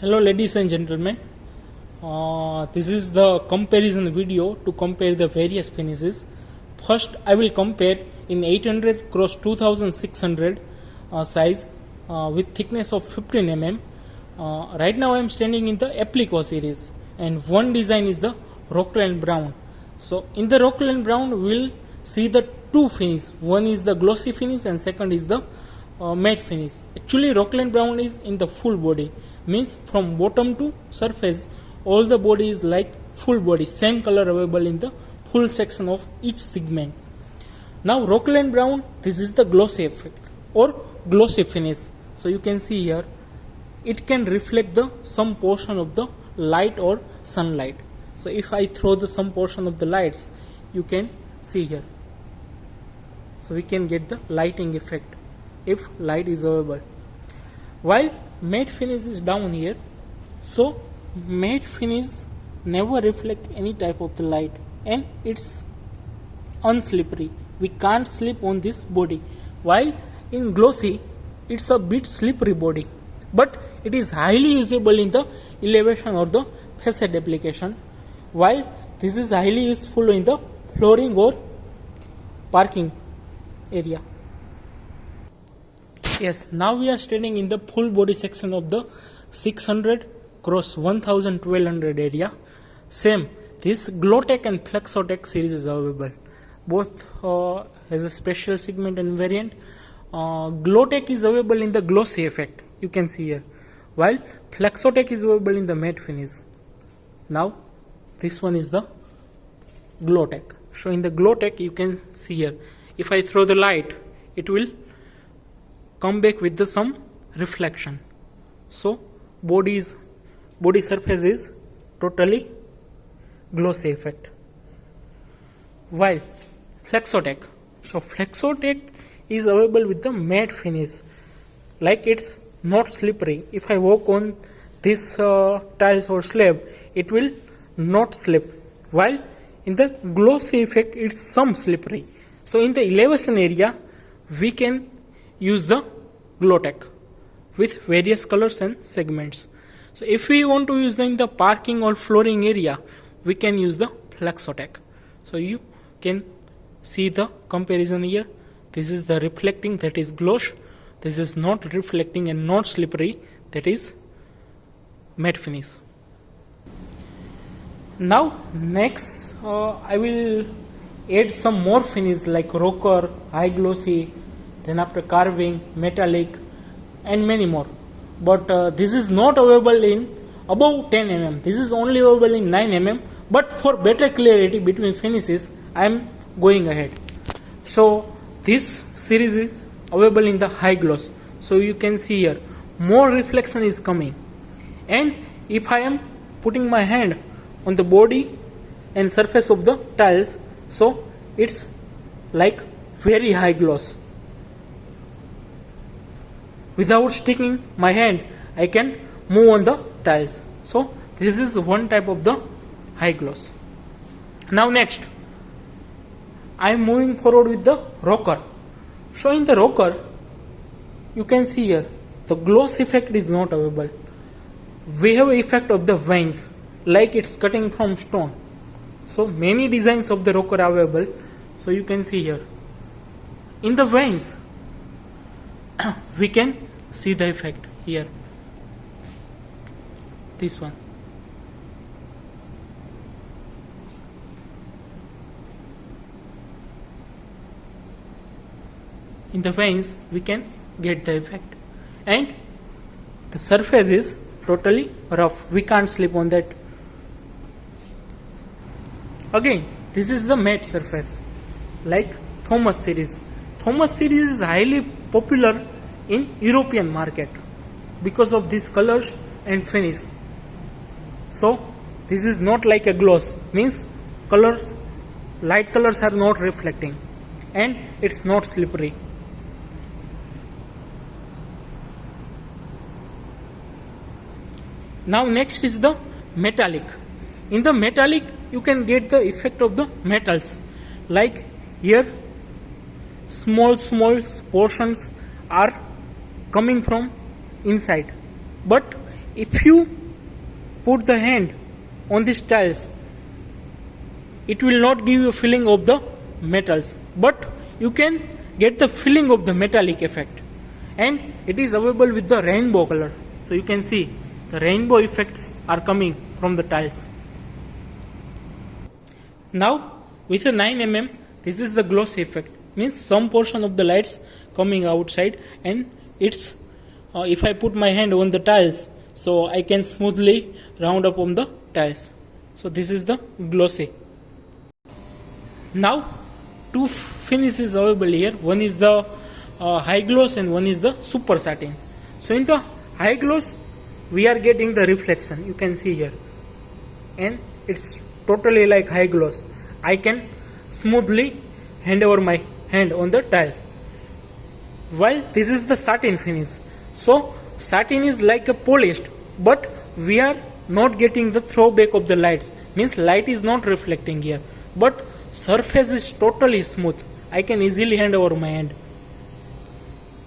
Hello ladies and gentlemen, this is the comparison video to compare the various finishes. First I will compare in 800 cross 2600 size with thickness of 15 mm. Right now I am standing in the Applico series and one design is the Rockland Brown. So in the Rockland Brown we will see the two finish. One is the glossy finish and second is the matte finish. Actually Rockland Brown is in the full body, means from bottom to surface all the body is like full body, same color available in the full section of each segment. Now Rockland Brown, this is the glossy effect or glossy finish. So you can see here it can reflect the some portion of the light or sunlight. So if I throw the some portion of the lights, you can see here, so we can get the lighting effect if light is available. While matte finish is down here, so matte finish never reflect any type of the light and it's unslippery. We can't slip on this body. While in glossy it's a bit slippery body, but it is highly usable in the elevation or the facade application, while this is highly useful in the flooring or parking area. Yes, now we are standing in the full body section of the 600 cross 1200 area. Same, this Glowtech and Flexotech series is available. Both has a special segment and variant. Glowtech is available in the glossy effect, you can see here, while Flexotech is available in the matte finish. Now this one is the Glowtech. So in the Glowtech you can see here, if I throw the light, it will come back with the some reflection. So body surface is totally glossy effect. While Flexotech, so Flexotech is available with the matte finish, like it's not slippery. If I walk on this tiles or slab, it will not slip, while in the glossy effect it's some slippery. So in the elevation area we can use the Glowtech with various colors and segments. So if we want to use them in the parking or flooring area, we can use the Flexotech. So you can see the comparison here. This is the reflecting, that is gloss. This is not reflecting and not slippery, that is matte finish. Now next I will add some more finish like rocker, high glossy, then after carving, metallic and many more. But this is not available in above 10 mm. This is only available in 9 mm. But for better clarity between finishes, I am going ahead. So this series is available in the high gloss. So you can see here more reflection is coming. And if I am putting my hand on the body and surface of the tiles, so it's like very high gloss. Without sticking my hand, I can move on the tiles. So this is one type of the high gloss. Now next, I am moving forward with the rocker. So in the rocker, you can see here the gloss effect is not available. We have effect of the veins, like it's cutting from stone. So many designs of the rocker are available. So you can see here in the veins we can see the effect here. This one. In the veins we can get the effect, and the surface is totally rough. We can't slip on that. Again, this is the matte surface, like Thomas series. Thomas series is highly popular in European market because of these colors and finish. So this is not like a gloss, means colors, light colors are not reflecting and it's not slippery. Now next is the metallic. In the metallic you can get the effect of the metals, like here small portions are coming from inside, but if you put the hand on these tiles, it will not give you a feeling of the metals, but you can get the feeling of the metallic effect, and it is available with the rainbow color. So you can see the rainbow effects are coming from the tiles. Now with a 9mm, this is the glossy effect, means some portion of the lights coming outside, and it's if I put my hand on the tiles, so I can smoothly round up on the tiles. So this is the glossy. Now two finishes available here. One is the high gloss and one is the super satin. So in the high gloss we are getting the reflection, you can see here, and it's totally like high gloss. I can smoothly hand over my hand on the tile. While this is the satin finish. So satin is like a polished, but we are not getting the throwback of the lights, means light is not reflecting here, but surface is totally smooth. I can easily hand over my hand.